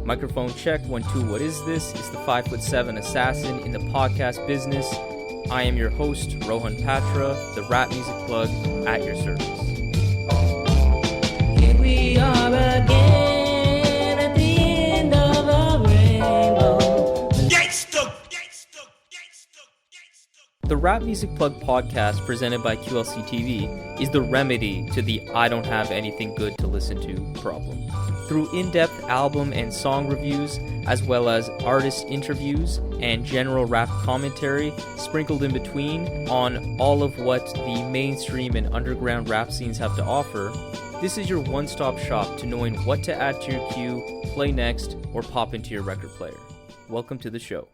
Microphone check, 1, 2, what is this? It's the 5'7" assassin in the podcast business. I am your host, Rohan Patra, the rap music plug at your service. Here we are again at the end of a rainbow. The Rap Music Plug podcast presented by QLC TV is the remedy to the I don't have anything good to listen to problem. Through in-depth album and song reviews, as well as artist interviews and general rap commentary sprinkled in between on all of what the mainstream and underground rap scenes have to offer, this is your one-stop shop to knowing what to add to your queue, play next, or pop into your record player. Welcome to the show.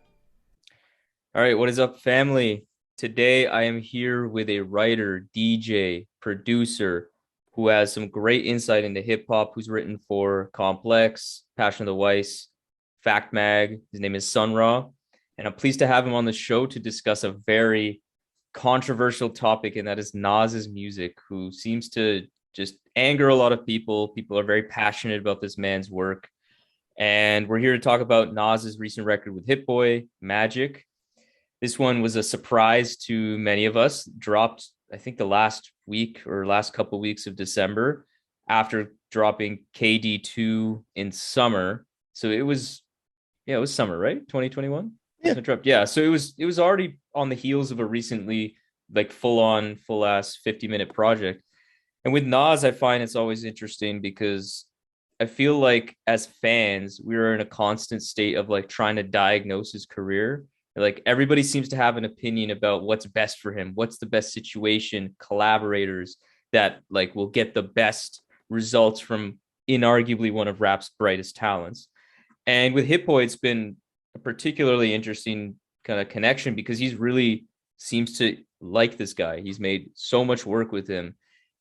All right, what is up, family? Today, I am here with a writer, DJ, producer, who has some great insight into hip-hop, who's written for Complex, Passion of the Weiss, FactMag. His name is SonRaw, and I'm pleased to have him on the show to discuss a very controversial topic, and that is Nas's music, who seems to just anger a lot of people. People are very passionate about this man's work, and we're here to talk about Nas's recent record with Hit Boy, Magic. This one was a surprise to many of us, dropped, I think, the last week or last couple of weeks of December after dropping KD2 in summer. So it was summer, right? 2021? Yeah. So it was already on the heels of a recently like full ass 50-minute project. And with Nas, I find it's always interesting because I feel like as fans, we are in a constant state of like trying to diagnose his career. Like everybody seems to have an opinion about what's best for him, what's the best situation, collaborators that like will get the best results from inarguably one of rap's brightest talents. And with Hit Boy, it's been a particularly interesting kind of connection because he's really seems to like this guy. He's made so much work with him,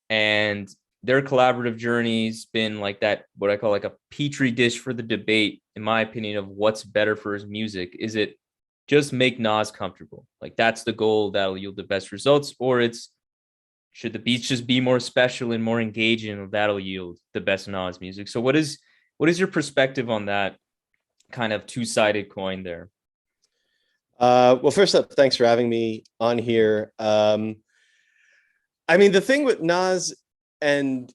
and their collaborative journey's been like that, what I call like a petri dish for the debate, in my opinion, of what's better for his music. Is it just make Nas comfortable? Like that's the goal that'll yield the best results, or should the beats just be more special and more engaging and that'll yield the best Nas music? So what is your perspective on that kind of two-sided coin there? Well, first up, thanks for having me on here. I mean, the thing with Nas, and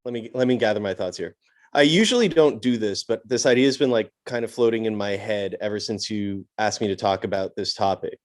let me gather my thoughts here. I usually don't do this, but this idea has been like kind of floating in my head ever since you asked me to talk about this topic.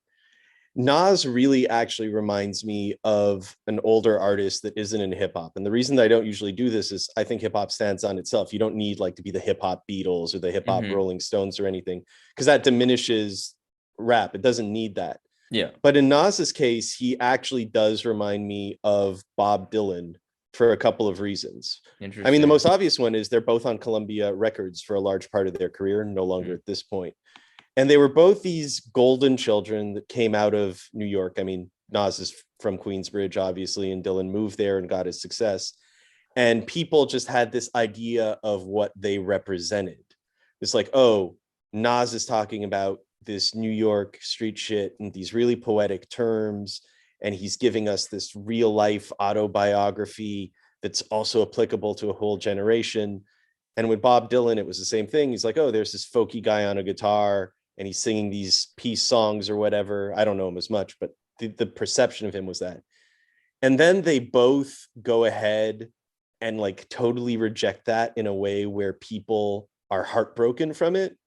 Nas really actually reminds me of an older artist that isn't in hip hop. And the reason that I don't usually do this is I think hip hop stands on itself. You don't need like to be the hip hop Beatles or the hip hop Rolling Stones or anything, because that diminishes rap. It doesn't need that. Yeah. But in Nas's case, he actually does remind me of Bob Dylan for a couple of reasons. I mean, the most obvious one is they're both on Columbia Records for a large part of their career, no longer at this point. And they were both these golden children that came out of New York. I mean, Nas is from Queensbridge, obviously, and Dylan moved there and got his success. And people just had this idea of what they represented. It's like, oh, Nas is talking about this New York street shit and these really poetic terms, and he's giving us this real life autobiography that's also applicable to a whole generation. And with Bob Dylan, it was the same thing. He's like, oh, there's this folky guy on a guitar and he's singing these peace songs or whatever. I don't know him as much, but the perception of him was that. And then they both go ahead and like totally reject that in a way where people are heartbroken from it.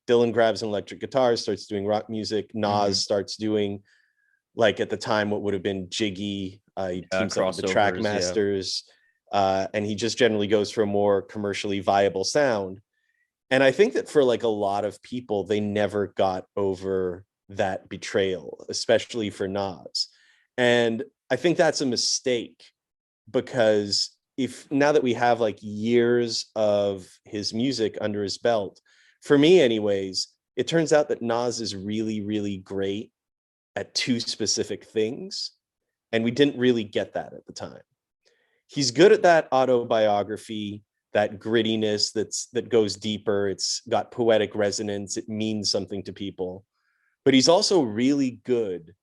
Dylan grabs an electric guitar, starts doing rock music. Nas starts doing, like at the time, what would have been jiggy. He teams up with the Trackmasters, and he just generally goes for a more commercially viable sound. And I think that for like a lot of people, they never got over that betrayal, especially for Nas. And I think that's a mistake, because if now that we have like years of his music under his belt, for me anyways, it turns out that Nas is really, really great at two specific things, and we didn't really get that at the time. He's good at that autobiography, that grittiness that goes deeper. It's got poetic resonance. It means something to people. But he's also really good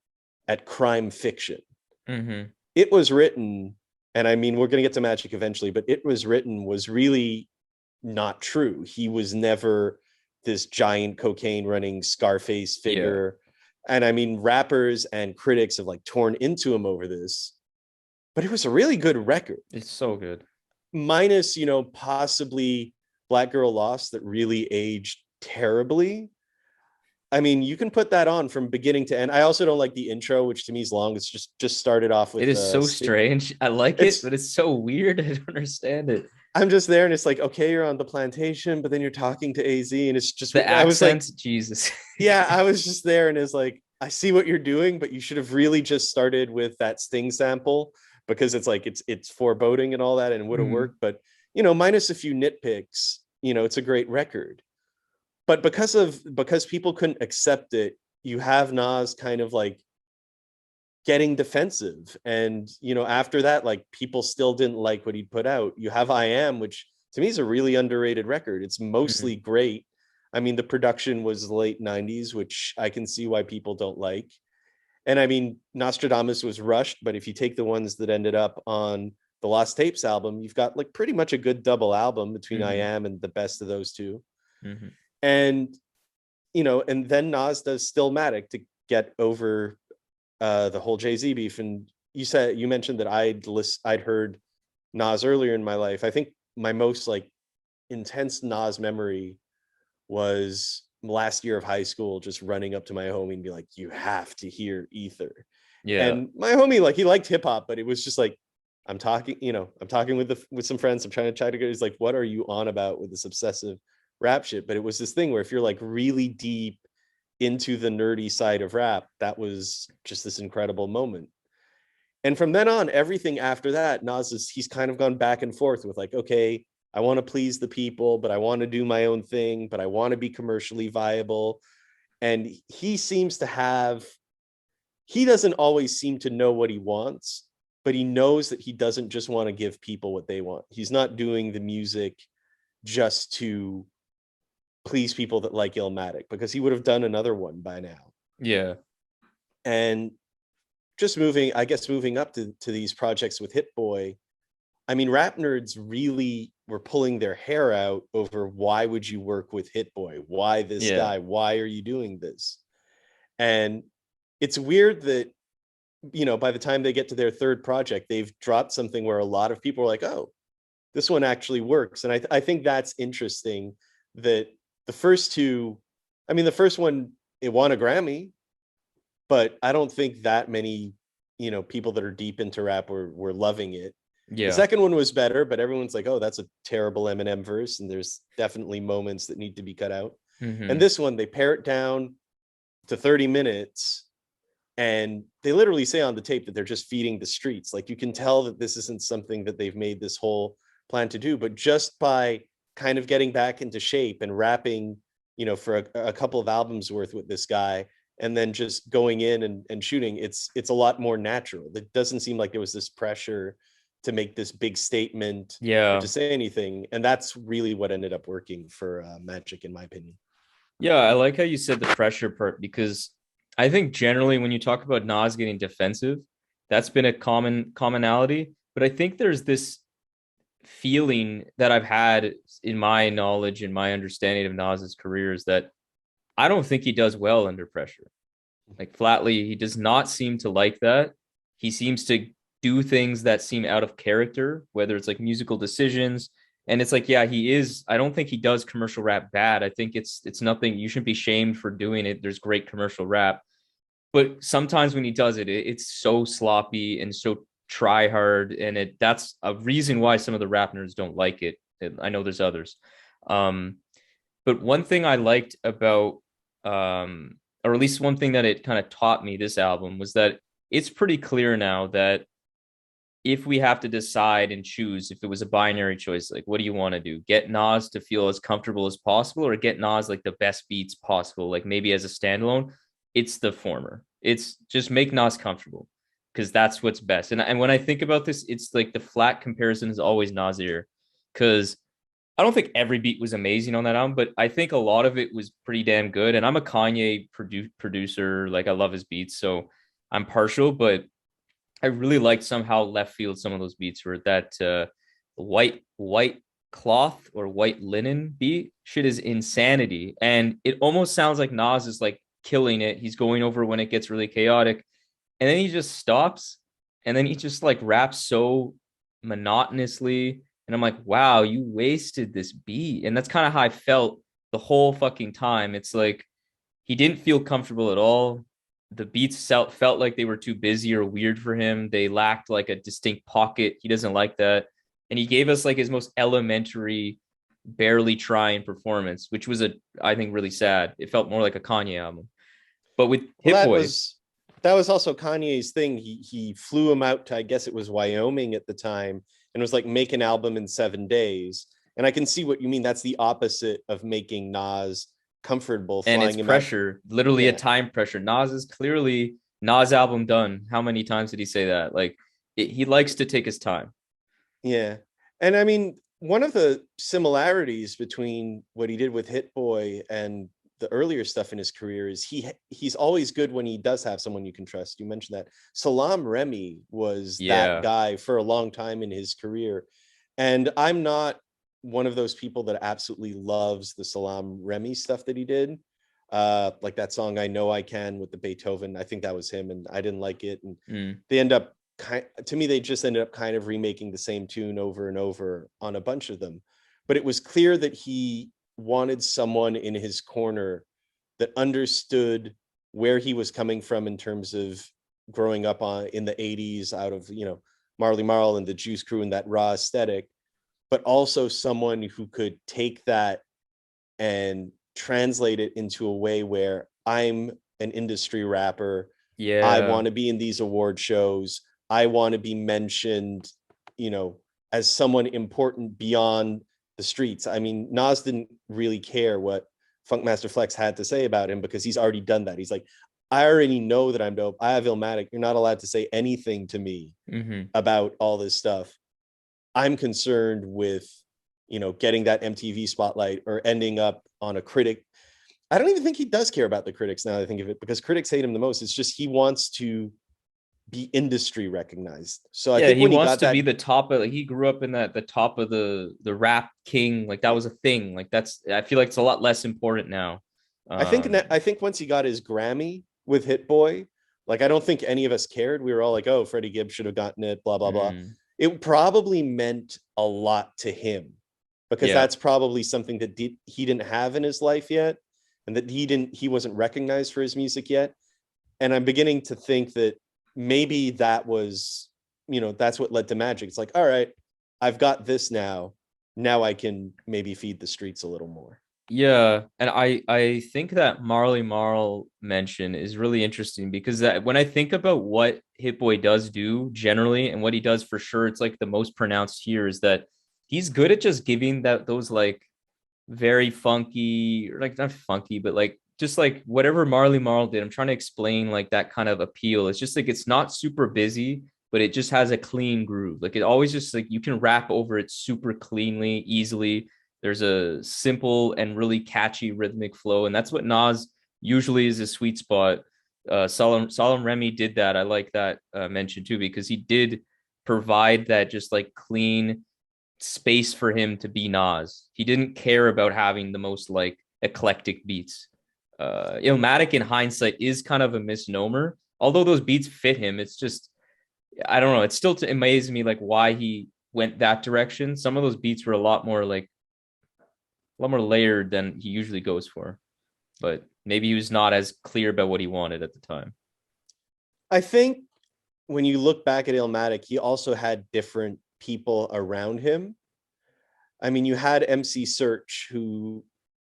at crime fiction. It was written, and I mean, we're going to get to Magic eventually, but It Was Written was really not true. He was never this giant cocaine running Scarface figure. Yeah. And I mean, rappers and critics have like torn into him over this, but it was a really good record. It's so good. Minus, you know, possibly Black Girl Lost that really aged terribly. I mean, you can put that on from beginning to end. I also don't like the intro, which to me is long. It's just started off with. It is so strange. I like it, but it's so weird. I don't understand it. I'm just there, and it's like, okay, you're on the plantation, but then you're talking to AZ, and it's just the accent. I was like, Jesus. Yeah, I was just there, and it's like, I see what you're doing, but you should have really just started with that Sting sample, because it's like it's foreboding and all that, and it would have worked. But you know, minus a few nitpicks, you know, it's a great record. But because people couldn't accept it, you have Nas kind of like getting defensive. And, you know, after that, like people still didn't like what he'd put out. You have I Am, which to me is a really underrated record. It's mostly great. I mean, the production was late 90s, which I can see why people don't like. And I mean, Nostradamus was rushed, but if you take the ones that ended up on the Lost Tapes album, you've got like pretty much a good double album between I Am and the best of those two. And, you know, and then Nas does Stillmatic to get over the whole Jay-Z beef. And you mentioned that I'd heard Nas earlier in my life. I think my most like intense Nas memory was last year of high school, just running up to my homie and be like, you have to hear Ether. Yeah. And my homie, like, he liked hip hop, but it was just like, I'm talking with some friends. I'm trying to go. He's like, what are you on about with this obsessive rap shit? But it was this thing where if you're like really deep into the nerdy side of rap, that was just this incredible moment. And from then on, everything after that, he's kind of gone back and forth with like, okay, I want to please the people, but I want to do my own thing, but I want to be commercially viable. And he doesn't always seem to know what he wants, but he knows that he doesn't just want to give people what they want. He's not doing the music just to please people that like Illmatic, because he would have done another one by now. Yeah. And just moving up to these projects with Hit Boy, I mean, rap nerds really were pulling their hair out over why would you work with Hit Boy? Why this guy? Why are you doing this? And it's weird that, you know, by the time they get to their third project, they've dropped something where a lot of people are like, oh, this one actually works. And I think that's interesting that the first two, I mean, the first one, it won a Grammy, but I don't think that many, you know, people that are deep into rap were loving it. Yeah. The second one was better, but everyone's like, oh, that's a terrible Eminem verse. And there's definitely moments that need to be cut out. And this one, they pare it down to 30 minutes. And they literally say on the tape that they're just feeding the streets. Like, you can tell that this isn't something that they've made this whole plan to do, but just by kind of getting back into shape and rapping, you know, for a couple of albums worth with this guy, and then just going in and shooting, it's a lot more natural. It doesn't seem like there was this pressure to make this big statement, or to say anything. And that's really what ended up working for Magic, in my opinion. Yeah, I like how you said the pressure part, because I think generally when you talk about Nas getting defensive, that's been a commonality. But I think there's this feeling that I've had in my knowledge and my understanding of Nas's career is that I don't think he does well under pressure. Like, flatly, he does not seem to like that. He seems to do things that seem out of character, whether it's like musical decisions. And it's like, yeah, he is. I don't think he does commercial rap bad. I think it's nothing. You shouldn't be shamed for doing it. There's great commercial rap. But sometimes when he does it, it's so sloppy and so try hard. And that's a reason why some of the rap nerds don't like it. I know there's others. But one thing I liked about, or at least one thing that it kind of taught me, this album, was that it's pretty clear now that if we have to decide and choose, if it was a binary choice, like, what do you want to do? Get Nas to feel as comfortable as possible, or get Nas like the best beats possible, like maybe as a standalone? It's the former. It's just make Nas comfortable, because that's what's best. And when I think about this, it's like the flat comparison is always Nasir, because I don't think every beat was amazing on that album, but I think a lot of it was pretty damn good. And I'm a Kanye producer. Like, I love his beats, so I'm partial, but I really liked somehow left field some of those beats, where that white cloth or white linen beat. Shit is insanity. And it almost sounds like Nas is like killing it. He's going over when it gets really chaotic. And then he just stops. And then he just like raps so monotonously. And I'm like, wow, you wasted this beat. And that's kind of how I felt the whole fucking time. It's like he didn't feel comfortable at all. The beats felt like they were too busy or weird for him. They lacked like a distinct pocket. He doesn't like that. And he gave us like his most elementary, barely trying performance, which was I think really sad. It felt more like a Kanye album. But with Hit Well, Boy, that was also Kanye's thing. He flew him out to, I guess it was Wyoming at the time, and was like, make an album in 7 days. And I can see what you mean. That's the opposite of making Nas comfortable, and flying it's him pressure, literally a Yeah. time pressure. Nas is clearly Nas album done. How many times did he say that? Like he likes to take his time. Yeah. And I mean, one of the similarities between what he did with Hit Boy and the earlier stuff in his career is he's always good when he does have someone you can trust. You mentioned that. Salam Remy was that Yeah. guy for a long time in his career. And I'm not one of those people that absolutely loves the Salam Remy stuff that he did. Like that song I Know I Can with the Beethoven. I think that was him, and I didn't like it. And they end up to me, they just ended up kind of remaking the same tune over and over on a bunch of them. But it was clear that he wanted someone in his corner that understood where he was coming from in terms of growing up in the 80s out of, Marley Marl and the Juice Crew and that raw aesthetic, but also someone who could take that and translate it into a way where I'm an industry rapper. I Yeah. want to be in these award shows. I want to be mentioned, as someone important beyond the streets. I mean, Nas didn't really care what Funkmaster Flex had to say about him because he's already done that. He's like, I already know that I'm dope. I have Illmatic. You're not allowed to say anything to me about all this stuff. I'm concerned with, getting that MTV spotlight or ending up on a critic. I don't even think he does care about the critics now that I think of it, because critics hate him the most. It's just he wants to be industry recognized. So I Yeah, think he when he wants got to that, be the top of, like, he grew up in the top of the rap king. Like that was a thing. Like I feel like it's a lot less important now. I think once he got his Grammy with Hit Boy, like I don't think any of us cared. We were all like, oh, Freddie Gibbs should have gotten it, blah, blah, blah. It probably meant a lot to him because Yeah. that's probably something that he didn't have in his life yet, and that he wasn't recognized for his music yet. And I'm beginning to think that maybe that was, that's what led to Magic. It's like, all right, I've got this now. Now I can maybe feed the streets a little more. Yeah, and I think that Marley Marl mention is really interesting because that when I think about what Hit Boy does do generally and what he does for sure, it's like the most pronounced here is that he's good at just giving those like very funky, or like not funky, but like just like whatever Marley Marl did. I'm trying to explain like that kind of appeal. It's just like it's not super busy, but it just has a clean groove. Like it always just like you can rap over it super cleanly, easily. There's a simple and really catchy rhythmic flow, and that's what Nas usually is a sweet spot. Solemn Remy did that. I like that mention too because he did provide that just like clean space for him to be Nas. He didn't care about having the most like eclectic beats. Illmatic in hindsight is kind of a misnomer. Although those beats fit him, it's just I don't know. It's still to amaze me like why he went that direction. Some of those beats were a lot more layered than he usually goes for. But maybe he was not as clear about what he wanted at the time. I think when you look back at Illmatic, he also had different people around him. I mean, you had MC Search, who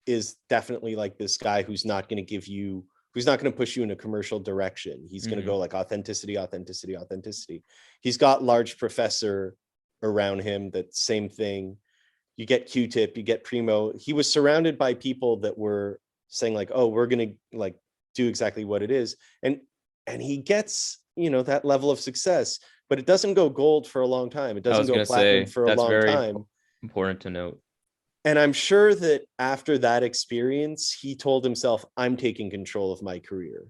is definitely like this guy who's not going to push you in a commercial direction. He's going to go like authenticity, authenticity, authenticity. He's got Large Professor around him, that same thing. You get Q-Tip, you get Primo. He was surrounded by people that were saying like, oh, we're going to like do exactly what it is. And he gets, that level of success, but it doesn't go gold for a long time. It I doesn't was go gonna platinum say for a that's long very time. important to note. And I'm sure that after that experience, he told himself, I'm taking control of my career.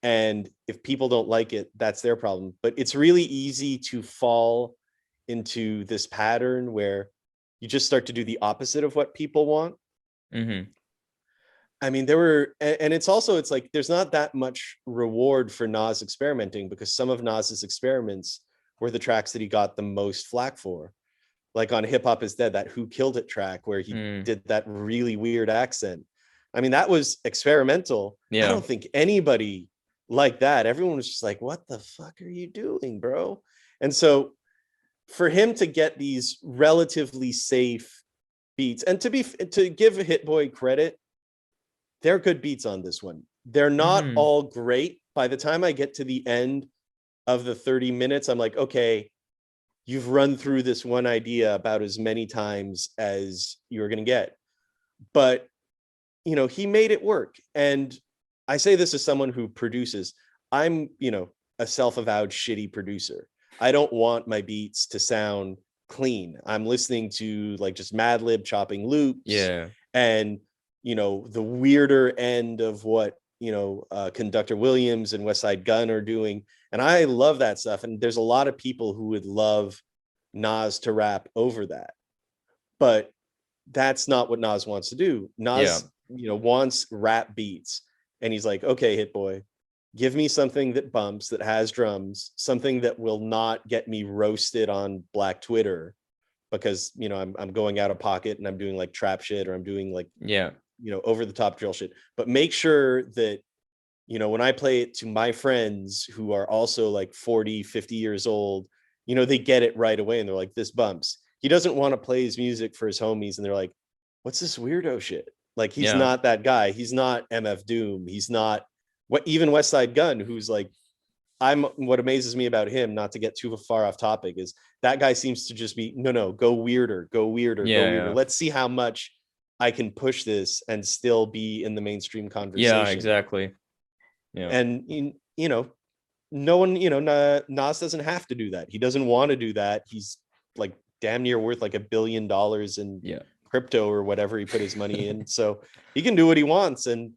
And if people don't like it, that's their problem. But it's really easy to fall into this pattern where you just start to do the opposite of what people want. Mm-hmm. I mean, there were, and it's also, it's like, there's not that much reward for Nas experimenting, because some of Nas's experiments were the tracks that he got the most flack for. Like on Hip Hop Is Dead, that Who Killed It track where he did that really weird accent. I mean, that was experimental. Yeah. I don't think anybody like that. Everyone was just like, what the fuck are you doing, bro? And so for him to get these relatively safe beats, and to give Hit Boy credit, they're good beats on this one. They're not all great. By the time I get to the end of the 30 minutes, I'm like, okay, you've run through this one idea about as many times as you're going to get. But, you know, he made it work. And I say this as someone who produces. I'm, you know, a self-avowed shitty producer. I don't want my beats to sound clean. I'm listening to like just Mad Lib chopping loops. Yeah. And, you know, the weirder end of what, you know, Conductor Williams and West Side Gun are doing. And I love that stuff. And there's a lot of people who would love Nas to rap over that. But that's not what Nas wants to do. Nas, you know, wants rap beats. And he's like, okay, Hit Boy, give me something that bumps, that has drums, something that will not get me roasted on Black Twitter, because, you know, I'm going out of pocket and I'm doing like trap shit, or I'm doing like, you know, over the top drill shit. But make sure that, you know, when I play it to my friends who are also like 40, 50 years old, you know, they get it right away and they're like, this bumps. He doesn't want to play his music for his homies and they're like, what's this weirdo shit? Like, he's not that guy. He's not MF Doom. He's not what, even West Side Gun, who's like, what amazes me about him, not to get too far off topic, is that guy seems to just be, no, go weirder, go weirder, go weirder. Let's see how much I can push this and still be in the mainstream conversation. Yeah, exactly. Yeah. And, you know, no one, you know, Nas doesn't have to do that. He doesn't want to do that. He's like damn near worth like $1 billion in crypto or whatever he put his money in. So he can do what he wants. And,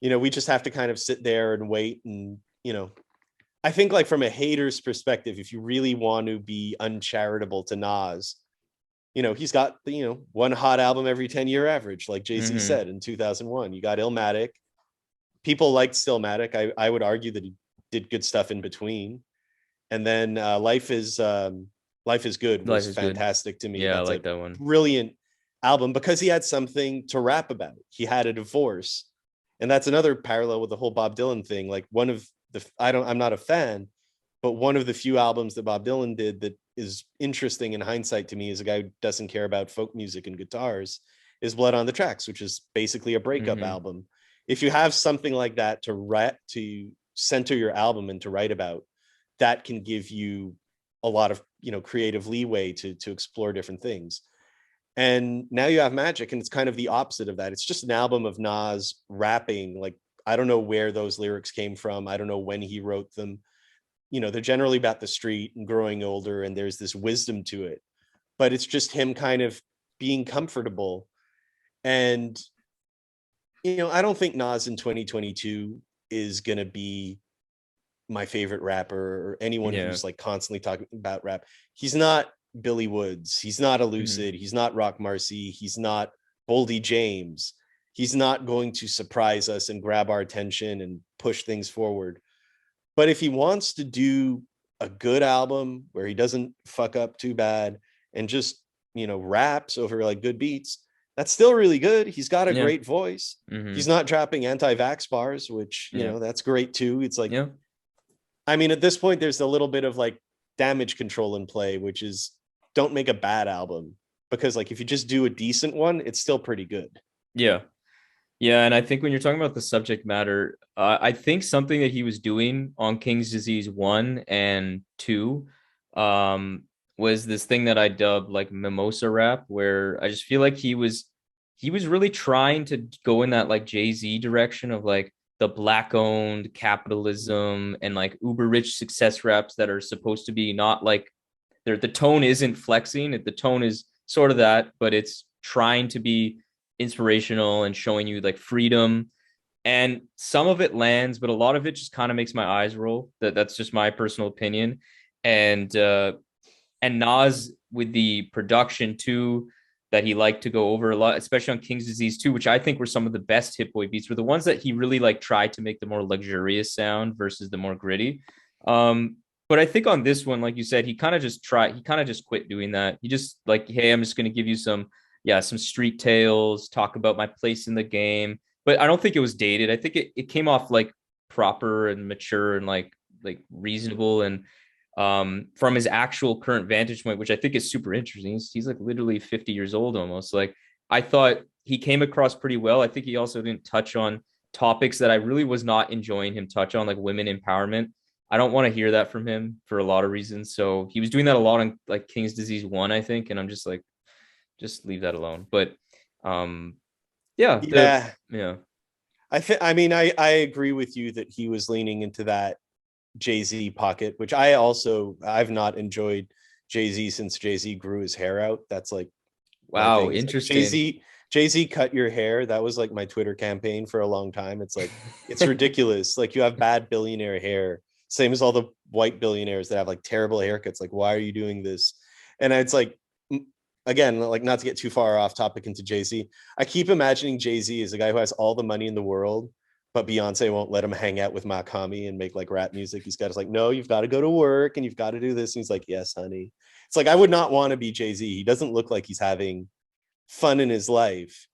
you know, we just have to kind of sit there and wait. And, you know, I think like from a hater's perspective, if you really want to be uncharitable to Nas, you know, he's got, you know, one hot album every 10-year average, like Jay-Z said in 2001. You got Illmatic. People liked Stillmatic. I would argue that he did good stuff in between. And then Life is Good was fantastic to me. Yeah, that's I like that one. Brilliant album, because he had something to rap about. He had a divorce. And that's another parallel with the whole Bob Dylan thing. Like, one of the, I'm not a fan, but one of the few albums that Bob Dylan did that is interesting in hindsight to me, as a guy who doesn't care about folk music and guitars, is Blood on the Tracks, which is basically a breakup album. If you have something like that to center your album and to write about, that can give you a lot of, you know, creative leeway to explore different things. And now you have Magic, and it's kind of the opposite of that. It's just an album of Nas rapping. Like, I don't know where those lyrics came from. I don't know when he wrote them. You know, they're generally about the street and growing older, and there's this wisdom to it. But it's just him kind of being comfortable. And, you know, I don't think Nas in 2022 is going to be my favorite rapper, or anyone who's like constantly talking about rap. He's not Billy Woods. He's not Elucid. He's not Rock Marcy. He's not Boldy James. He's not going to surprise us and grab our attention and push things forward. But if he wants to do a good album where he doesn't fuck up too bad and just, you know, raps over like good beats, that's still really good. He's got a great voice. He's not dropping anti-vax bars, which, you know, that's great too. It's like, I mean, at this point, there's a little bit of like damage control in play, which is, don't make a bad album, because like if you just do a decent one, it's still pretty good. Yeah. And I think when you're talking about the subject matter, I think something that he was doing on King's Disease 1 and 2 was this thing that I dubbed like mimosa rap, where I just feel like he was really trying to go in that like Jay-Z direction of like the black owned capitalism and like uber rich success raps that are supposed to be not like, the tone isn't flexing. The tone is sort of that, but it's trying to be inspirational and showing you like freedom. And some of it lands, but a lot of it just kind of makes my eyes roll. That's just my personal opinion. And Nas with the production too, that he liked to go over a lot, especially on King's Disease 2, which I think were some of the best Hit Boy beats, were the ones that he really like tried to make the more luxurious sound versus the more gritty. But I think on this one, like you said, he kind of just quit doing that. He just like, hey, I'm just going to give you some street tales, talk about my place in the game. But I don't think it was dated. I think it came off like proper and mature and like reasonable, and from his actual current vantage point, which I think is super interesting. He's like literally 50 years old almost. Like, I thought he came across pretty well. I think he also didn't touch on topics that I really was not enjoying him touch on, like women empowerment. I don't want to hear that from him for a lot of reasons. So he was doing that a lot on like King's Disease 1, I think, and I'm just like, just leave that alone. But yeah. Yeah. I mean, I agree with you that he was leaning into that Jay-Z pocket, which I've not enjoyed Jay-Z since Jay-Z grew his hair out. That's like, wow, interesting. Like Jay-Z cut your hair. That was like my Twitter campaign for a long time. It's like, it's ridiculous. Like, you have bad billionaire hair, same as all the white billionaires that have like terrible haircuts. Like, why are you doing this? And it's like, again, like, not to get too far off topic into Jay-Z, I keep imagining Jay-Z as a guy who has all the money in the world, but Beyonce won't let him hang out with Makami and make like rap music. He's got to like, no, you've got to go to work and you've got to do this. And he's like, yes, honey. It's like, I would not want to be Jay-Z. He doesn't look like he's having fun in his life.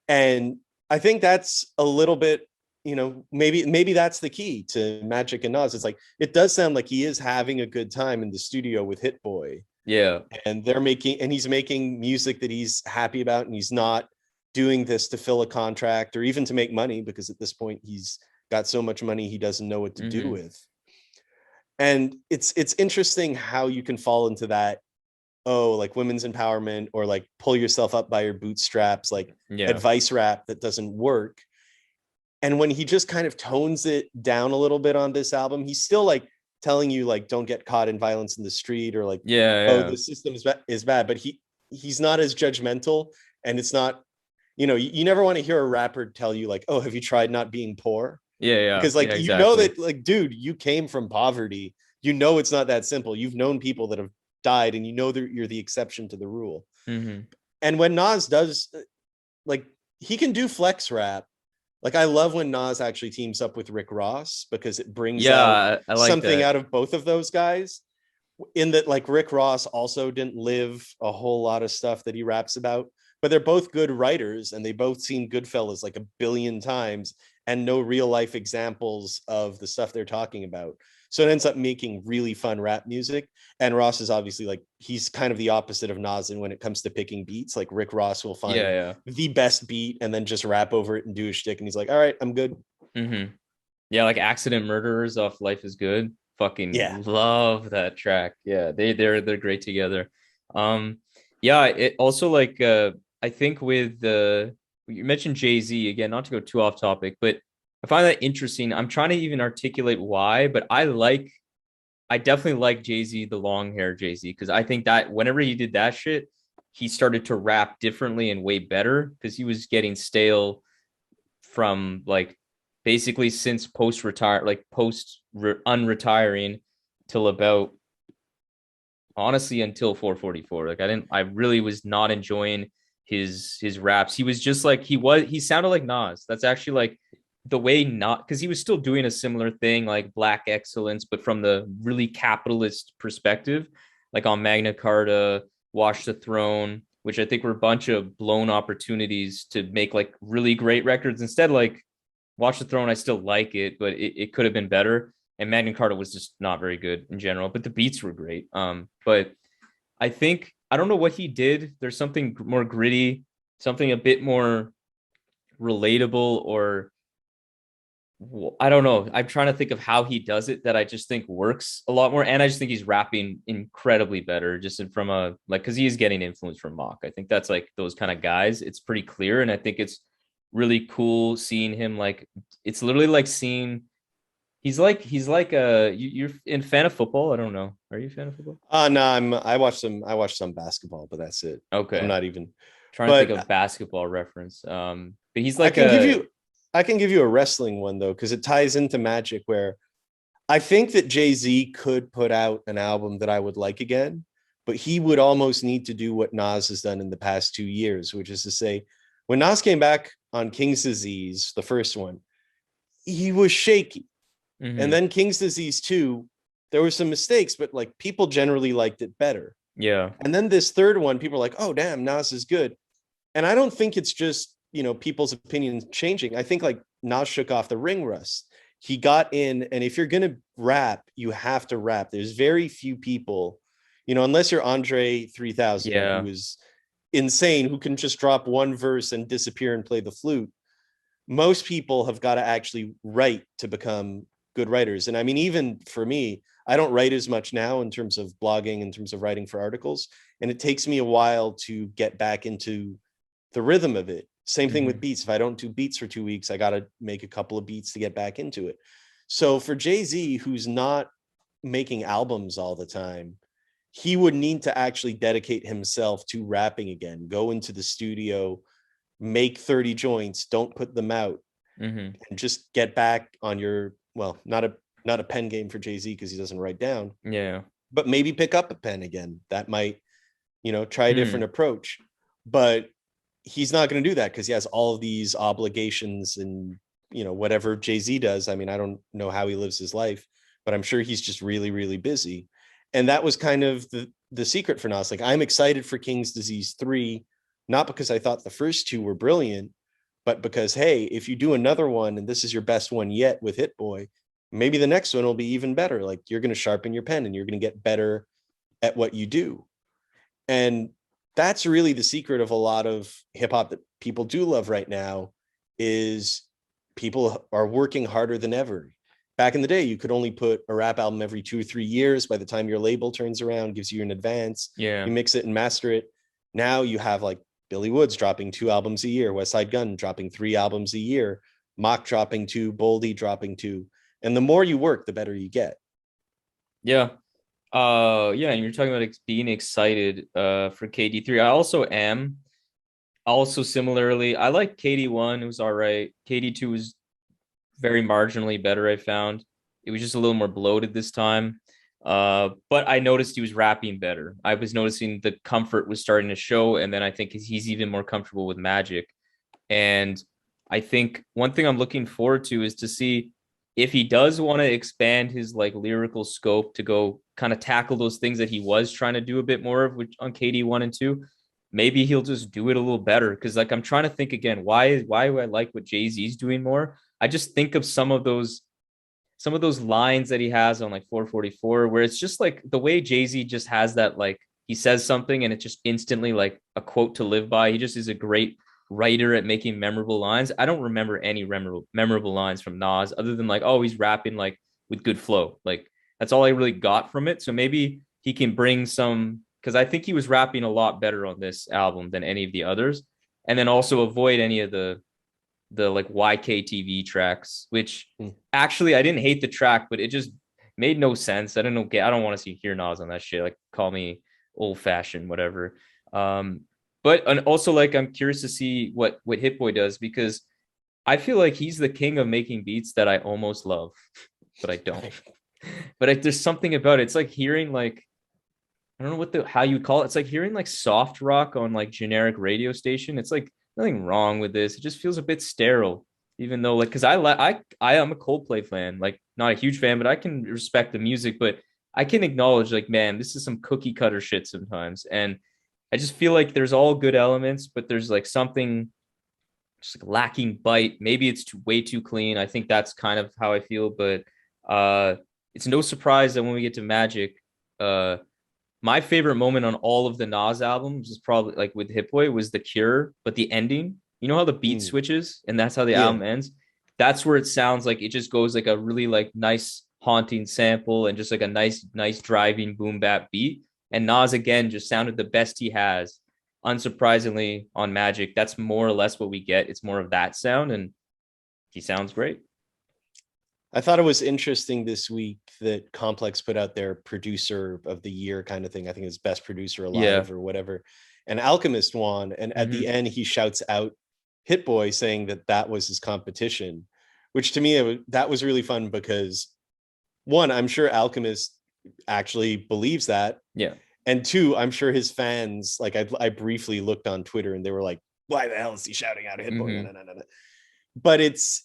And I think that's a little bit, maybe that's the key to Magic and Nas. It's like, it does sound like he is having a good time in the studio with Hit Boy. Yeah. And he's making music that he's happy about, and he's not doing this to fill a contract or even to make money, because at this point he's got so much money he doesn't know what to do with. And it's interesting how you can fall into that, like women's empowerment or like pull yourself up by your bootstraps, like advice rap that doesn't work. And when he just kind of tones it down a little bit on this album, he's still like telling you like, don't get caught in violence in the street, or like, the system is bad, but he's not as judgmental. And it's not, you never want to hear a rapper tell you like, oh, have you tried not being poor? Because like, exactly. That like, dude, you came from poverty, it's not that simple. You've known people that have died, and that you're the exception to the rule. And when Nas does, like, he can do flex rap. Like, I love when Nas actually teams up with Rick Ross, because it brings out something out of both of those guys, in that like Rick Ross also didn't live a whole lot of stuff that he raps about, but they're both good writers, and they both seen Goodfellas like a billion times and no real life examples of the stuff they're talking about. So it ends up making really fun rap music. And Ross is obviously like, he's kind of the opposite of Nas. And when it comes to picking beats, like Rick Ross will find the best beat and then just rap over it and do a shtick. And he's like, all right, I'm good. Yeah. Like Accident Murderers off Life is Good. Fucking love that track. Yeah. They're great together. It also like, I think with you mentioned Jay-Z again, not to go too off topic, but I find that interesting. I'm trying to even articulate why, but I definitely like Jay-Z, the long hair Jay-Z, because I think that whenever he did that shit, he started to rap differently and way better, because he was getting stale from like basically since unretiring till about, honestly, until 444. Like, I really was not enjoying his raps. He was just like, he sounded like Nas. That's actually like the way, not because he was still doing a similar thing like Black Excellence, but from the really capitalist perspective, like on Magna Carta, Watch the Throne, which I think were a bunch of blown opportunities to make like really great records. Instead, like Watch the Throne, I still like it, but it could have been better. And Magna Carta was just not very good in general, but the beats were great. But I think, I don't know what he did. There's something more gritty, something a bit more relatable, or I don't know. I'm trying to think of how he does it that I just think works a lot more. And I just think he's rapping incredibly better, just from a, like, because he is getting influence from Mock. I think that's like those kind of guys. It's pretty clear. And I think it's really cool seeing him. Like, it's literally like seeing, he's like you're in fan of football. I don't know. Are you a fan of football? No, I watched some basketball, but that's it. Okay. I'm not even trying to think of basketball reference. But he's like, I can give you a wrestling one though, because it ties into Magic, where I think that Jay-Z could put out an album that I would like again, but he would almost need to do what Nas has done in the past 2 years, which is to say, when Nas came back on King's Disease, the first one, he was shaky. And then King's Disease 2, there were some mistakes, but like people generally liked it better. Yeah. And then this third one, people are like, oh, damn, Nas is good. And I don't think it's just, you know, people's opinions changing. I think like Nas shook off the ring rust. He got in, and if you're going to rap, you have to rap. There's very few people, you know, unless you're Andre 3000, Yeah. who is insane, who can just drop one verse and disappear and play the flute. Most people have got to actually write to become good writers. And I mean, even for me, I don't write as much now in terms of blogging, in terms of writing for articles. And it takes me a while to get back into the rhythm of it. Same thing with beats. If I don't do beats for 2 weeks, I got to make a couple of beats to get back into it. So for Jay-Z, who's not making albums all the time, he would need to actually dedicate himself to rapping again, go into the studio, make 30 joints, don't put them out, and just get back on your, well, not a pen game for Jay-Z because he doesn't write down. Yeah. But maybe pick up a pen again. That might, you know, try a different approach. But he's not going to do that because he has all of these obligations and, you know, whatever Jay-Z does. I mean, I don't know how he lives his life, but I'm sure he's just really, really busy. And that was kind of the secret for Nas. Like, I'm excited for King's Disease 3, not because I thought the first two were brilliant, but because, hey, if you do another one and this is your best one yet with Hit Boy, maybe the next one will be even better. Like, you're going to sharpen your pen and you're going to get better at what you do. And that's really the secret of a lot of hip hop that people do love right now, is people are working harder than ever. Back in the day, you could only put a rap album every 2 or 3 years. By the time your label turns around, gives you an advance, you mix it and master it. Now you have like Billy Woods dropping 2 albums a year, West Side Gun dropping 3 albums a year, Mock dropping 2, Boldy dropping 2. And the more you work, the better you get. Yeah. Yeah, and you're talking about being excited for KD3. I also am. Also, similarly, I like KD1. It was all right. KD2 was very marginally better, I found. It was just a little more bloated this time. But I noticed he was rapping better. I was noticing the comfort was starting to show, and then I think he's even more comfortable with Magic. And I think one thing I'm looking forward to is to see if he does want to expand his like lyrical scope to go kind of tackle those things that he was trying to do a bit more of on KD1 and 2. Maybe he'll just do it a little better. Cause like, I'm trying to think again, why do I like what Jay-Z's doing more? I just think of some of those lines that he has on like 444, where it's just like the way Jay-Z just has that, like he says something and it's just instantly like a quote to live by. He just is a great writer at making memorable lines. I don't remember any memorable lines from Nas other than like, oh, he's rapping like with good flow. Like that's all I really got from it. So maybe he can bring some, because I think he was rapping a lot better on this album than any of the others. And then also avoid any of the like YKTV tracks, which actually I didn't hate the track, but it just made no sense. I don't want to hear Nas on that shit. Like, call me old fashioned, whatever. But and also, like, I'm curious to see what Hit Boy does, because I feel like he's the king of making beats that I almost love, but I don't. But there's something about it. It's like hearing, like, I don't know how you would call it. It's like hearing like soft rock on like generic radio station. It's like nothing wrong with this. It just feels a bit sterile, even though like, because I am a Coldplay fan, like not a huge fan, but I can respect the music. But I can acknowledge, like, man, this is some cookie cutter shit sometimes, and I just feel like there's all good elements, but there's like something just like lacking bite. Maybe it's way too clean. I think that's kind of how I feel, but it's no surprise that when we get to Magic, my favorite moment on all of the Nas albums is probably like with Hit Boy was The Cure, but the ending, you know how the beat switches and that's how the album ends? That's where it sounds like it just goes like a really like nice haunting sample and just like a nice driving boom bap beat. And Nas again just sounded the best he has. Unsurprisingly on Magic, that's more or less what we get. It's more of that sound, and he sounds great. I thought it was interesting this week that Complex put out their producer of the year kind of thing. I think it's best producer alive or whatever. And Alchemist won. And at the end, he shouts out Hit Boy, saying that was his competition, which to me, that was really fun because, one, I'm sure Alchemist actually believes that. Yeah. And two, I'm sure his fans, like I briefly looked on Twitter and they were like, why the hell is he shouting out Hit Boy? Mm-hmm. But it's,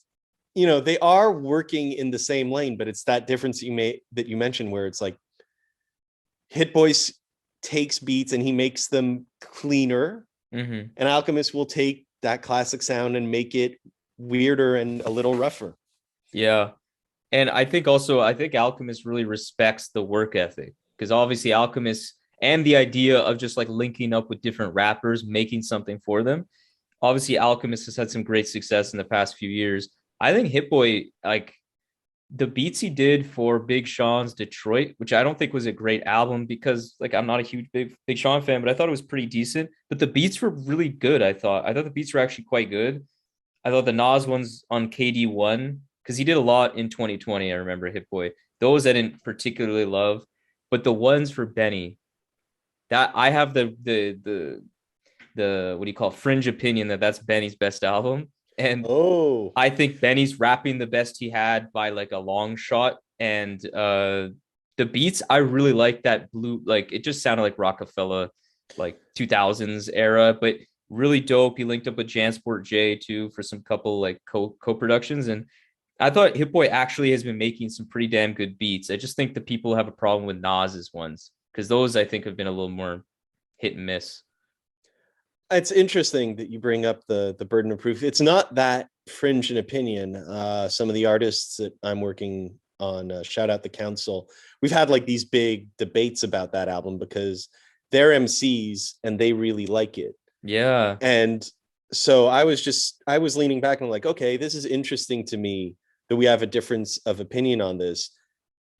they are working in the same lane, but it's that difference that you mentioned where it's like Hit Boy takes beats and he makes them cleaner, Mm-hmm. and Alchemist will take that classic sound and make it weirder and a little rougher. Yeah. And I think Alchemist really respects the work ethic, because obviously Alchemist and the idea of just like linking up with different rappers, making something for them. Obviously, Alchemist has had some great success in the past few years. I think Hit Boy, like the beats he did for Big Sean's Detroit, which I don't think was a great album because like I'm not a huge Big Sean fan, but I thought it was pretty decent. But the beats were really good. I thought the beats were actually quite good. I thought the Nas ones on KD1, because he did a lot in 2020. I remember Hit Boy. Those I didn't particularly love, but the ones for Benny, that I have the what do you call fringe opinion that that's Benny's best album. And I think Benny's rapping the best he had by like a long shot. And the beats, I really like that blue, like it just sounded like Rockefeller, like 2000s era, but really dope. He linked up with Jansport J too for some couple like co-productions. And I thought Hit Boy actually has been making some pretty damn good beats. I just think the people have a problem with Nas's ones, because those I think have been a little more hit and miss. It's interesting that you bring up the burden of proof. It's not that fringe an opinion. Some of the artists that I'm working on, shout out the council, we've had like these big debates about that album because they're MCs and they really like it. Yeah. And so I was leaning back and like, okay, this is interesting to me that we have a difference of opinion on this.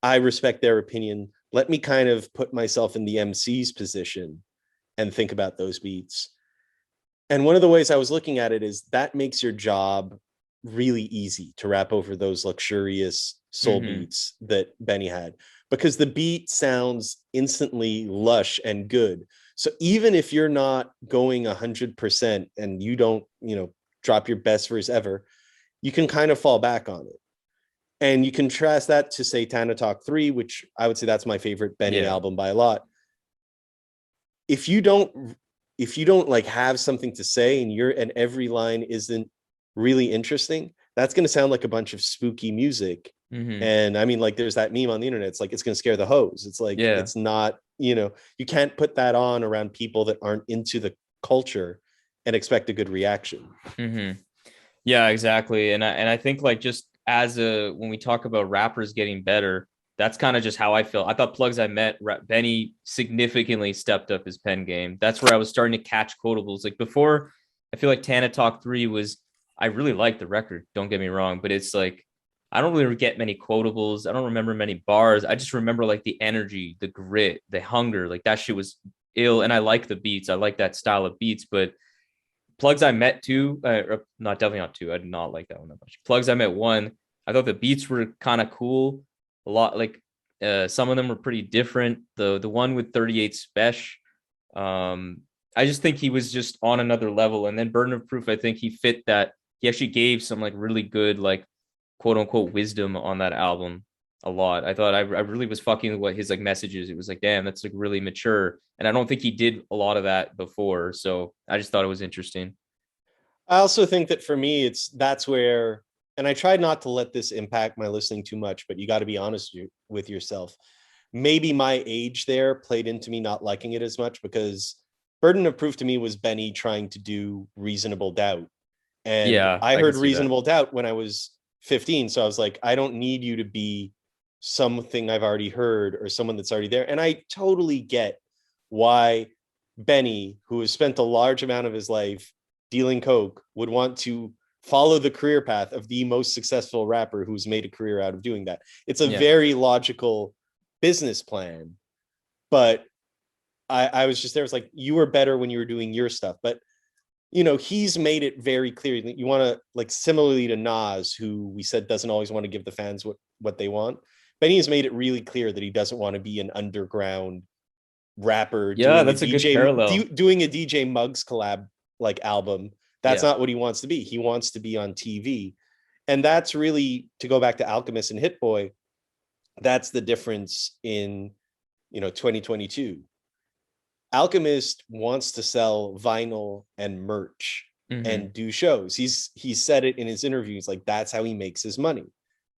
I respect their opinion. Let me kind of put myself in the MC's position and think about those beats. And one of the ways I was looking at it is that makes your job really easy to rap over those luxurious soul beats that Benny had, because the beat sounds instantly lush and good. So even if you're not going 100% and you don't, drop your best verse ever, you can kind of fall back on it. And you contrast that to say Tana Talk 3, which I would say that's my favorite Benny album by a lot. If you don't like have something to say and every line isn't really interesting, that's going to sound like a bunch of spooky music. And I mean, like there's that meme on the internet. It's like, it's going to scare the hose. It's like, it's not, you can't put that on around people that aren't into the culture and expect a good reaction. Yeah, exactly. And I think like just when we talk about rappers getting better, that's kind of just how I feel. I thought Plugs I Met, Benny significantly stepped up his pen game. That's where I was starting to catch quotables. Like before, I feel like Tana Talk 3 I really liked the record, don't get me wrong, but it's like, I don't really get many quotables. I don't remember many bars. I just remember like the energy, the grit, the hunger. Like that shit was ill. And I like the beats. I like that style of beats. But Plugs I Met 2, not definitely not 2. I did not like that one that much. Plugs I Met 1, I thought the beats were kind of cool. A lot like some of them were pretty different. The one with 38 Special, I just think he was just on another level. And then Burden of Proof, I think he fit that. He actually gave some like really good like quote unquote wisdom on that album a lot. I thought I really was fucking with what his like messages. It was like, damn, that's like really mature. And I don't think he did a lot of that before. So I just thought it was interesting. I also think that for me, that's where, and I tried not to let this impact my listening too much, but you got to be honest with yourself. Maybe my age there played into me not liking it as much, because Burden of Proof to me was Benny trying to do Reasonable Doubt. And I heard Reasonable Doubt when I was 15. So I was like, I don't need you to be something I've already heard or someone that's already there. And I totally get why Benny, who has spent a large amount of his life dealing coke, would want to follow the career path of the most successful rapper who's made a career out of doing that. It's a very logical business plan. But I was just there. It's like, you were better when you were doing your stuff. But he's made it very clear that you want to, like, similarly to Nas, who we said doesn't always want to give the fans what they want. Benny has made it really clear that he doesn't want to be an underground rapper. Yeah, that's a good parallel. Doing a DJ Muggs collab like album. That's not what he wants to be. He wants to be on TV. And that's really, to go back to Alchemist and Hit Boy, that's the difference in 2022. Alchemist wants to sell vinyl and merch and do shows. He's said it in his interviews, like that's how he makes his money.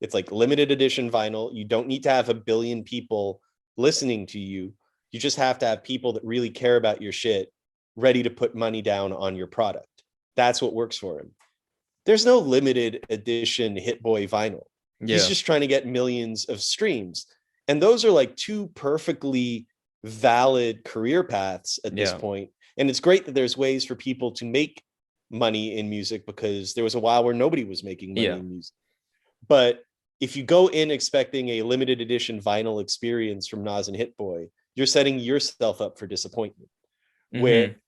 It's like limited edition vinyl. You don't need to have 1 billion people listening to you. You just have to have people that really care about your shit ready to put money down on your product. That's what works for him. There's no limited edition Hit Boy vinyl. He's just trying to get millions of streams. And those are like 2 perfectly valid career paths at this point. And it's great that there's ways for people to make money in music, because there was a while where nobody was making money in music. But if you go in expecting a limited edition vinyl experience from Nas and Hit Boy, you're setting yourself up for disappointment.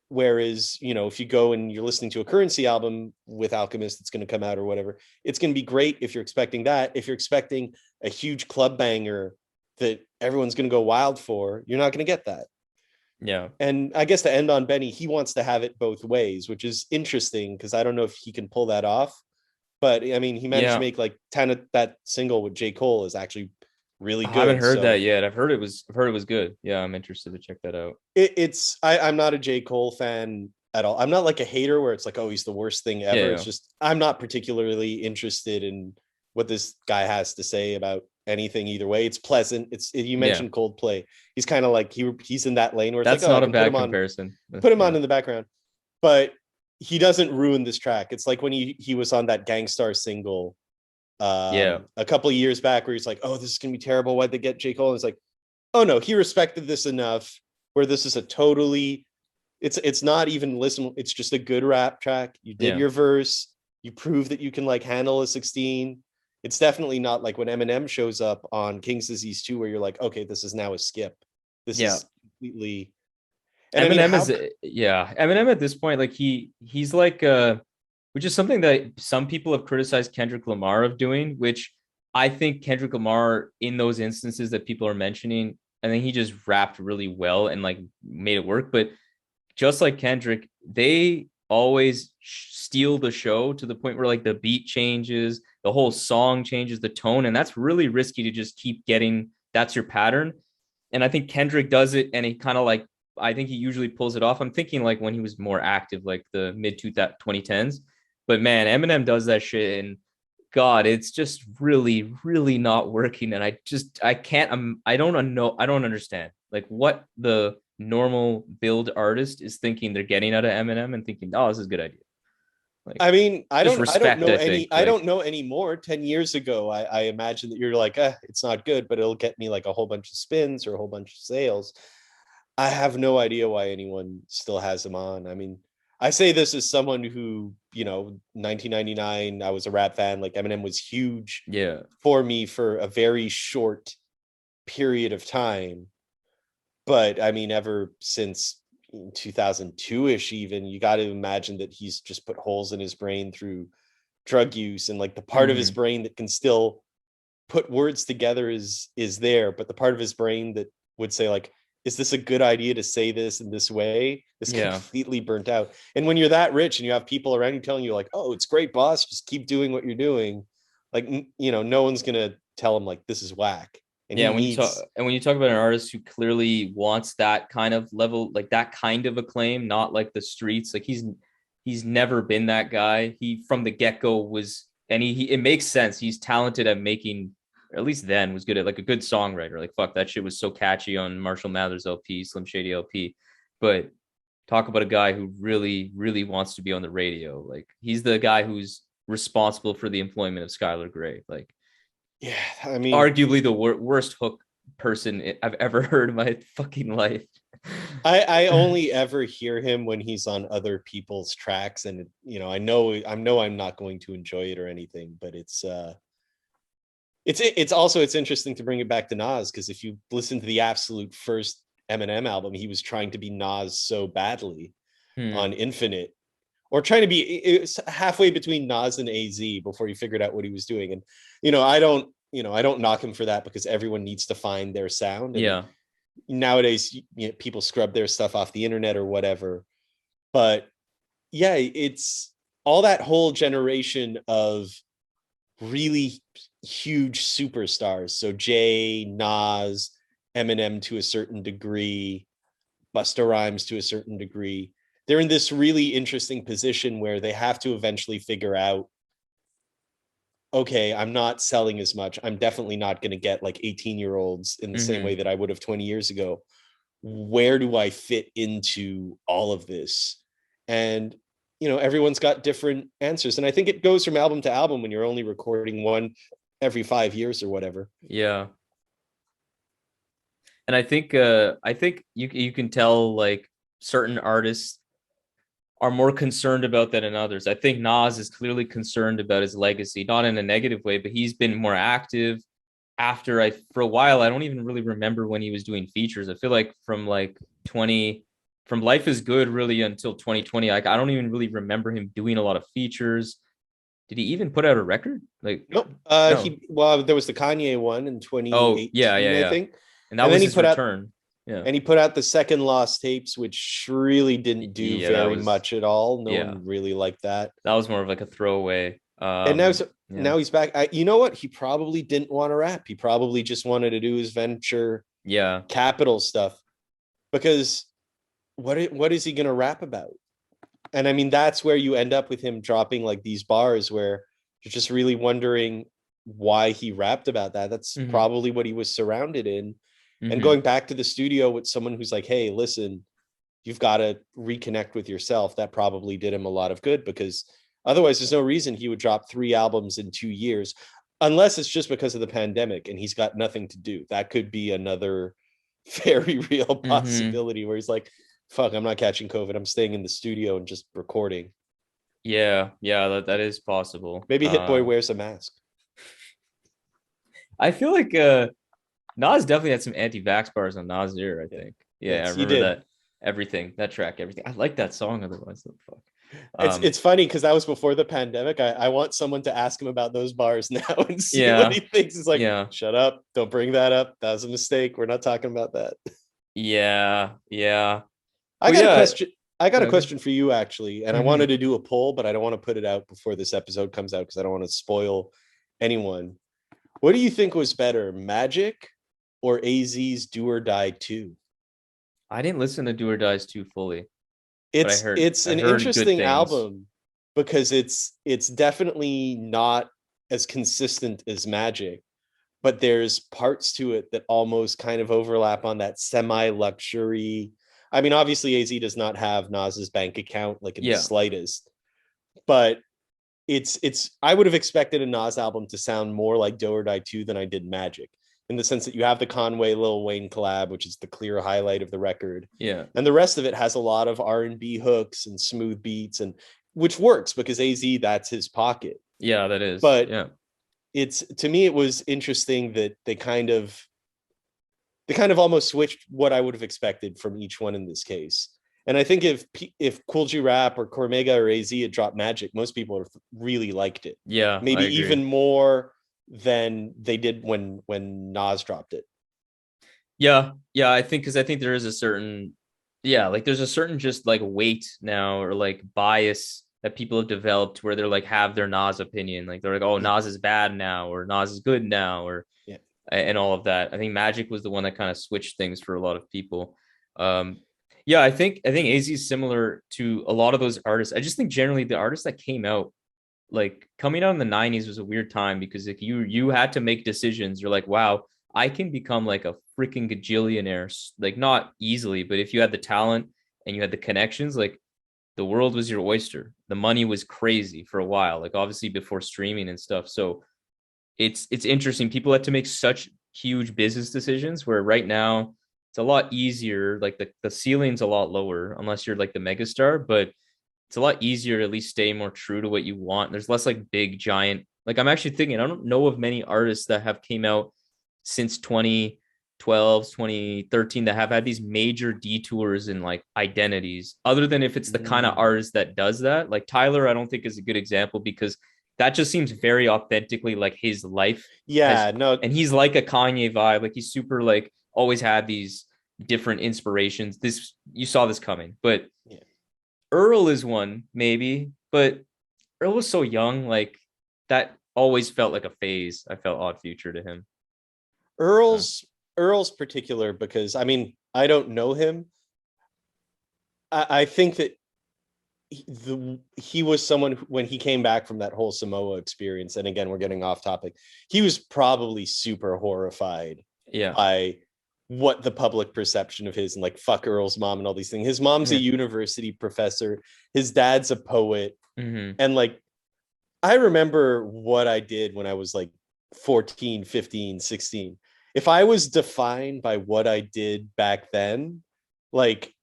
Whereas, you know, if you go and you're listening to a Currency album with Alchemist that's going to come out or whatever, it's going to be great if you're expecting that. If you're expecting a huge club banger that everyone's going to go wild for, you're not going to get that. Yeah. And I guess to end on Benny, he wants to have it both ways, which is interesting because I don't know if he can pull that off. But I mean, he managed to make like 10 of that single with J. Cole is actually really good. I haven't heard that yet. I've heard it was good. Yeah, I'm interested to check that out. I'm not a J. Cole fan at all. I'm not like a hater where it's like, oh, he's the worst thing ever. It's just I'm not particularly interested in what this guy has to say about anything either way. It's pleasant. You mentioned Coldplay. He's kind of like he's in that lane where it's that's like, not a bad comparison. Put him on in the background, but he doesn't ruin this track. It's like when he was on that Gangstar single a couple of years back where he's like, oh, this is gonna be terrible, why'd they get J. Cole? And it's like, oh no, he respected this enough where this is a totally it's not even listenable. It's just a good rap track. You did your verse, you prove that you can like handle a 16. It's definitely not like when Eminem shows up on King's Disease 2 where you're like, okay, this is now a skip. This is completely. And Eminem Eminem at this point, like he's like which is something that some people have criticized Kendrick Lamar of doing, which I think Kendrick Lamar in those instances that people are mentioning, I think he just rapped really well and like made it work. But just like Kendrick, they always steal the show to the point where like the beat changes, the whole song changes, the tone, and that's really risky to just keep getting. That's your pattern. And I think Kendrick does it, and he kind of like, I think he usually pulls it off. I'm thinking like when he was more active, like the mid 2010s. But man, Eminem does that shit, and God, it's just really, really not working. And I can't. I don't understand like what the normal build artist is thinking they're getting out of Eminem and thinking, oh, this is a good idea. Like, I mean, I don't know anymore. 10 years ago, I imagine that you're like, it's not good, but it'll get me like a whole bunch of spins or a whole bunch of sales. I have no idea why anyone still has him on. I mean, I say this as someone who, you know, 1999, I was a rap fan. Like Eminem was huge for me for a very short period of time. But I mean, ever since 2002-ish, even, you got to imagine that he's just put holes in his brain through drug use, and like the part of his brain that can still put words together is there, but the part of his brain that would say like, is this a good idea to say this in this way, is completely burnt out. And when you're that rich and you have people around you telling you like, oh, it's great, boss, just keep doing what you're doing, like, you know, no one's gonna tell him like this is whack. And when you talk about an artist who clearly wants that kind of level, like that kind of acclaim, not like the streets, like he's never been that guy. He from the get-go was, and it makes sense. He's talented at making, or at least then was good at like a good songwriter. Like fuck, that shit was so catchy on Marshall Mathers LP, Slim Shady LP. But talk about a guy who really, really wants to be on the radio. Like he's the guy who's responsible for the employment of Skylar Grey. Like, yeah, I mean, arguably the worst hook person I've ever heard in my fucking life. I only ever hear him when he's on other people's tracks, and you know, I know I'm not going to enjoy it or anything, but it's interesting to bring it back to Nas, because if you listen to the absolute first Eminem album, he was trying to be Nas so badly on Infinite, or trying to be, it was halfway between Nas and AZ before he figured out what he was doing. And you know, I don't knock him for that, because everyone needs to find their sound. And nowadays, you know, people scrub their stuff off the internet or whatever. But yeah, it's all that whole generation of really huge superstars. So Jay, Nas, Eminem to a certain degree, Busta Rhymes to a certain degree. They're in this really interesting position where they have to eventually figure out, okay, I'm not selling as much. I'm definitely not going to get like 18-year-olds in the same way that I would have 20 years ago. Where do I fit into all of this? And, you know, everyone's got different answers. And I think it goes from album to album when you're only recording one every 5 years or whatever. Yeah. And I think you can tell like certain artists are more concerned about that than others. I think Nas is clearly concerned about his legacy, not in a negative way, but he's been more active after for a while. I don't even really remember when he was doing features. I feel like from Life is Good really until 2020, like I don't even really remember him doing a lot of features. Did he even put out a record? Like nope. No. There was the Kanye one in 2018, oh yeah. I think. And that was his return. Yeah. And he put out the second Lost Tapes, which really didn't do very much at all. No one really liked that. That was more of like a throwaway. And now he's back. You know what? He probably didn't want to rap. He probably just wanted to do his venture capital stuff. Because what is he going to rap about? And I mean, that's where you end up with him dropping like these bars where you're just really wondering why he rapped about that. That's probably what he was surrounded in. And going back to the studio with someone who's like, hey, listen, you've got to reconnect with yourself. That probably did him a lot of good, because otherwise there's no reason he would drop 3 albums in 2 years, unless it's just because of the pandemic and he's got nothing to do. That could be another very real possibility where he's like, fuck, I'm not catching COVID. I'm staying in the studio and just recording. Yeah, that is possible. Maybe Hit Boy wears a mask. I feel like Nas definitely had some anti-vax bars on Nasir, I think. Yeah, yes, I remember that. Everything. I like that song otherwise. Fuck. It's funny because that was before the pandemic. I want someone to ask him about those bars now and see what he thinks. It's like, shut up. Don't bring that up. That was a mistake. We're not talking about that. Yeah. I got a question. I got a question for you, actually. And I wanted to do a poll, but I don't want to put it out before this episode comes out because I don't want to spoil anyone. What do you think was better, Magic or AZ's Do or Die 2? I didn't listen to Do or Die's 2 fully. It's an interesting album because it's definitely not as consistent as Magic, but there's parts to it that almost kind of overlap on that semi-luxury. I mean, obviously AZ does not have Nas's bank account like in the slightest, but it's I would have expected a Nas album to sound more like Do or Die 2 than I did Magic, in the sense that you have the Conway Lil Wayne collab, which is the clear highlight of the record. Yeah. And the rest of it has a lot of R&B hooks and smooth beats, and which works because AZ, that's his pocket. Yeah, that is. But to me, it was interesting that they kind of almost switched what I would have expected from each one in this case. And I think if Kool G Rap or Cormega or AZ had dropped Magic, most people would have really liked it. Yeah. Maybe even more than they did when Nas dropped it. Yeah, I think there is a certain there's a certain just like weight now or like bias that people have developed where they're like have their Nas opinion. Like they're like, oh, Nas is bad now or Nas is good now or and all of that. I think Magic was the one that kind of switched things for a lot of people. I think AZ is similar to a lot of those artists. I just think generally the artists that came out, like coming out in the 90s was a weird time because like you had to make decisions. You're like, wow, I can become like a freaking gajillionaire, like not easily, but if you had the talent and you had the connections, like the world was your oyster. The money was crazy for a while, like obviously before streaming and stuff. So it's interesting. People had to make such huge business decisions where right now it's a lot easier. Like the ceiling's a lot lower unless you're like the megastar, but it's a lot easier to at least stay more true to what you want. There's less like big giant, like I'm actually thinking, I don't know of many artists that have came out since 2012, 2013 that have had these major detours in like identities, other than if it's the kind of artist that does that. Like Tyler, I don't think is a good example because that just seems very authentically like his life. And he's like a Kanye vibe. Like he's super like always had these different inspirations. You saw this coming, but Earl is one maybe, but Earl was so young, like that always felt like a phase. I felt Odd Future to him. Earl's particular because I mean I don't know him, I think that he was someone who, when he came back from that whole Samoa experience, and again, we're getting off topic, he was probably super horrified by what the public perception of his, and like fuck Earl's mom and all these things. His mom's a university professor. His dad's a poet. And like, I remember what I did when I was like 14, 15, 16. If I was defined by what I did back then, like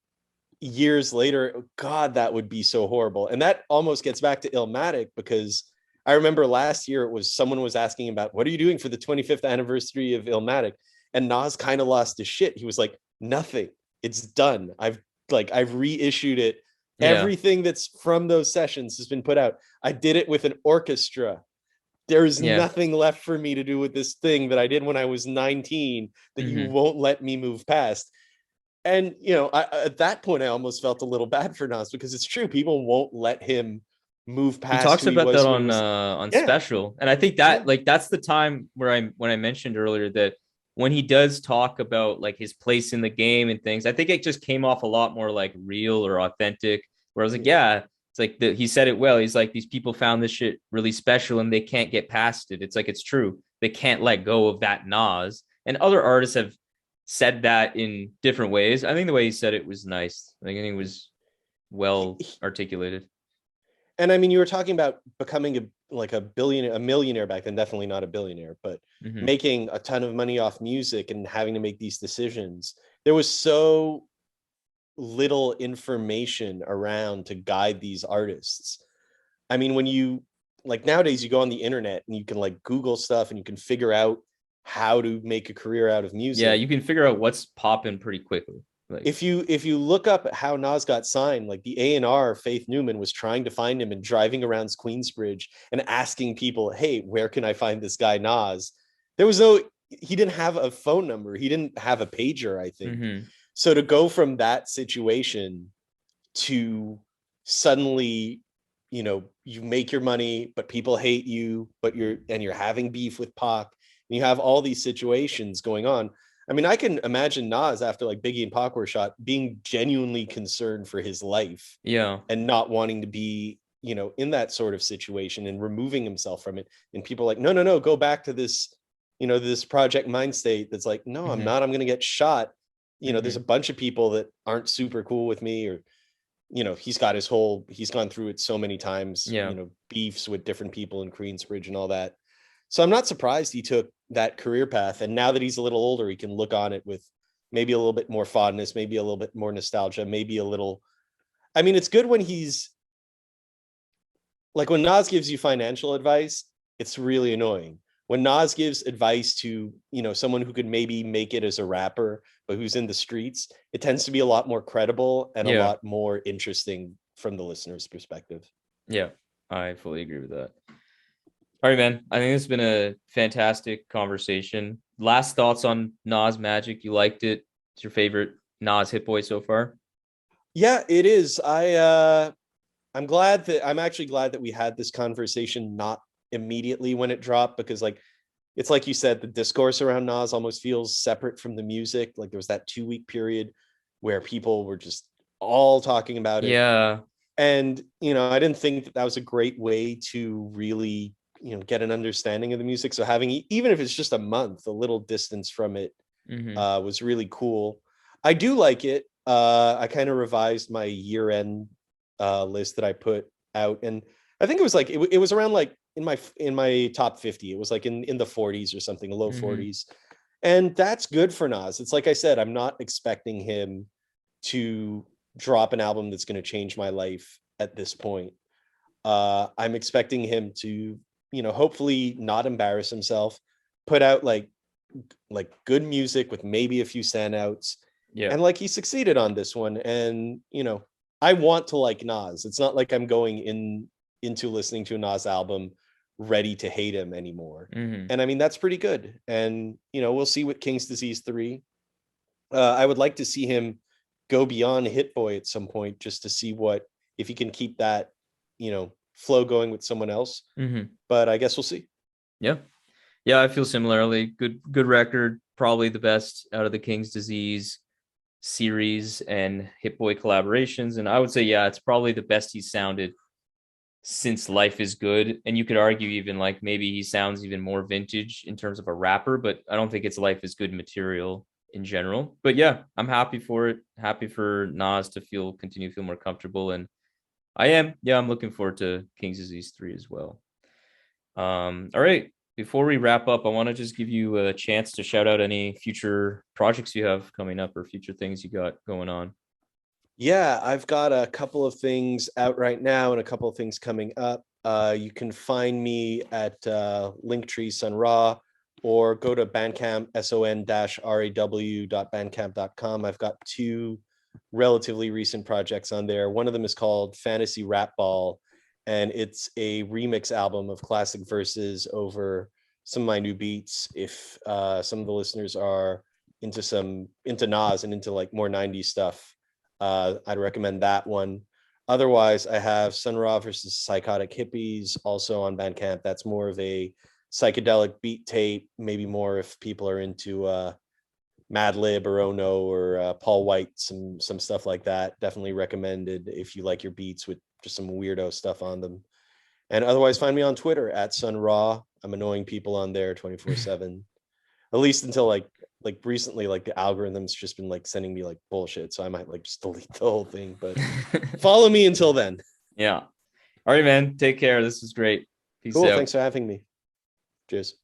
years later, God, that would be so horrible. And that almost gets back to Illmatic, because I remember last year it was someone was asking about, what are you doing for the 25th anniversary of Illmatic? And Nas kind of lost his shit. He was like, nothing, it's done. I've reissued it. Everything that's from those sessions has been put out. I did it with an orchestra. There's nothing left for me to do with this thing that I did when I was 19 that you won't let me move past. And, you know, at that point, I almost felt a little bad for Nas, because it's true. People won't let him move past. He talks about that on Special. And I think that like, that's the time where when I mentioned earlier that when he does talk about like his place in the game and things, I think it just came off a lot more like real or authentic, where I was like, it's like he said it well. He's like, these people found this shit really special and they can't get past it. It's like, it's true. They can't let go of that Nas. And other artists have said that in different ways. I think the way he said it was nice. I think it was well articulated. And I mean, you were talking about becoming a millionaire back then, definitely not a billionaire, but making a ton of money off music and having to make these decisions. There was so little information around to guide these artists. I mean, when you like nowadays, you go on the internet and you can like Google stuff and you can figure out how to make a career out of music. Yeah, you can figure out what's popping pretty quickly. Like, if you look up how Nas got signed, like the A&R, Faith Newman, was trying to find him and driving around Queensbridge and asking people, hey, where can I find this guy Nas? He didn't have a phone number. He didn't have a pager, I think. So to go from that situation to suddenly, you know, you make your money, but people hate you, but you're having beef with Pac, and you have all these situations going on. I mean, I can imagine Nas, after like Biggie and Pac were shot, being genuinely concerned for his life. And not wanting to be, you know, in that sort of situation and removing himself from it. And people are like, no, go back to this, you know, this Project Mind state that's like, no, I'm not, I'm going to get shot. You know, there's a bunch of people that aren't super cool with me, or, you know, he's gone through it so many times, you know, beefs with different people in Queensbridge and all that. So I'm not surprised he took that career path. And now that he's a little older, he can look on it with maybe a little bit more fondness, maybe a little bit more nostalgia, maybe a little, I mean, it's good when he's like, when Nas gives you financial advice, it's really annoying. When Nas gives advice to, you know, someone who could maybe make it as a rapper, but who's in the streets, it tends to be a lot more credible and a lot more interesting from the listener's perspective. Yeah, I fully agree with that. All right, man. I think it's been a fantastic conversation. Last thoughts on Nas Magic? You liked it? It's your favorite Nas Hit Boy so far? Yeah, it is. I'm actually glad that we had this conversation not immediately when it dropped, because like, it's like you said, the discourse around Nas almost feels separate from the music. Like there was that 2-week period where people were just all talking about it. Yeah. And, you know, I didn't think that was a great way to really, you know, get an understanding of the music. So having, even if it's just a month, a little distance from it was really cool. I do like it. I kind of revised my year-end list that I put out, and I think it was like it was around like in my top 50. It was like in the 40s or something, low 40s, and that's good for Nas. It's like I said, I'm not expecting him to drop an album that's going to change my life at this point. I'm expecting him to, you know, hopefully not embarrass himself, put out like good music with maybe a few standouts. Yeah. And like he succeeded on this one. And, you know, I want to like Nas. It's not like I'm going into listening to a Nas album ready to hate him anymore. And I mean, that's pretty good. And, you know, we'll see with King's Disease 3. I would like to see him go beyond Hit Boy at some point, just to see if he can keep that, you know, flow going with someone else. But I guess we'll see. Yeah, I feel similarly. Good record, probably the best out of the King's Disease series and Hit Boy collaborations. And I would say, yeah, it's probably the best he's sounded since Life is Good. And you could argue even like maybe he sounds even more vintage in terms of a rapper, but I don't think it's Life is Good material in general. But yeah, I'm happy for it. Happy for Nas to continue to feel more comfortable. And I'm looking forward to King's Disease 3 as well. All right. Before we wrap up, I want to just give you a chance to shout out any future projects you have coming up or future things you got going on. Yeah, I've got a couple of things out right now and a couple of things coming up. You can find me at Linktree SonRaw, or go to Bandcamp, son-raw.bandcamp.com. I've got two relatively recent projects on there. One of them is called Fantasy Rap Ball, and it's a remix album of classic verses over some of my new beats. If some of the listeners are into Nas and into like more 90s stuff, I'd recommend that one. Otherwise, I have SonRaw versus Psychotic Hippies, also on Bandcamp. That's more of a psychedelic beat tape, maybe more if people are into Madlib or Ono or Paul White, some stuff like that. Definitely recommended if you like your beats with just some weirdo stuff on them. And otherwise, find me on Twitter at SonRaw. I'm annoying people on there 24/7, at least until like recently, like the algorithm's just been like sending me like bullshit, so I might like just delete the whole thing. But follow me until then. Yeah. All right, man. Take care. This was great. Peace Cool. out. Thanks for having me. Cheers.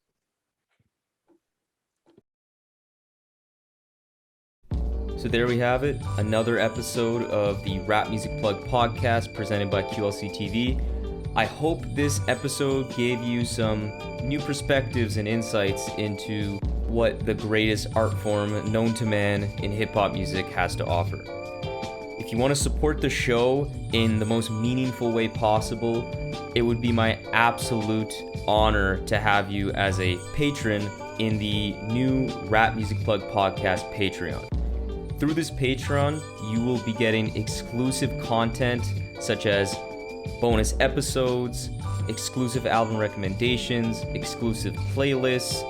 So there we have it, another episode of the Rap Music Plug podcast presented by QLC TV. I hope this episode gave you some new perspectives and insights into what the greatest art form known to man in hip-hop music has to offer. If you want to support the show in the most meaningful way possible, it would be my absolute honor to have you as a patron in the new Rap Music Plug podcast Patreon. Through this Patreon, you will be getting exclusive content such as bonus episodes, exclusive album recommendations, exclusive playlists,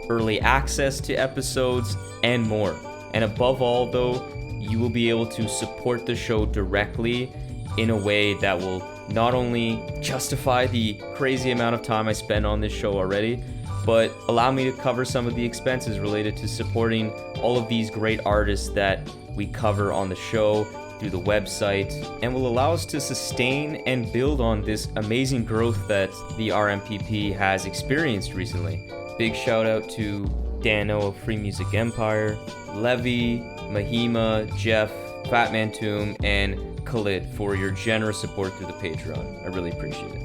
early access to episodes, and more. And above all, though, you will be able to support the show directly in a way that will not only justify the crazy amount of time I spend on this show already, but allow me to cover some of the expenses related to supporting all of these great artists that we cover on the show through the website, and will allow us to sustain and build on this amazing growth that the RMPP has experienced recently. Big shout out to Dano of Free Music Empire, Levy, Mahima, Jeff, Fatman Toom, and Khalid for your generous support through the Patreon. I really appreciate it.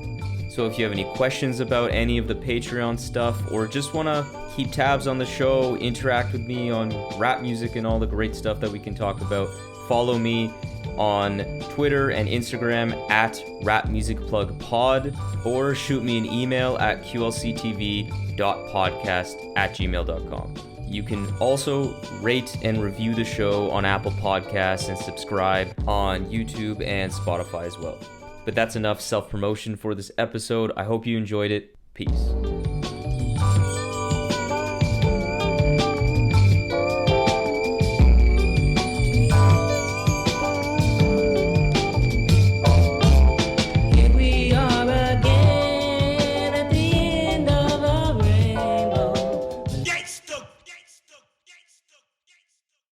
So if you have any questions about any of the Patreon stuff, or just want to keep tabs on the show, interact with me on rap music and all the great stuff that we can talk about, follow me on Twitter and Instagram at rapmusicplugpod, or shoot me an email at qlctv.podcast@gmail.com. You can also rate and review the show on Apple Podcasts and subscribe on YouTube and Spotify as well. But that's enough self-promotion for this episode. I hope you enjoyed it. Peace.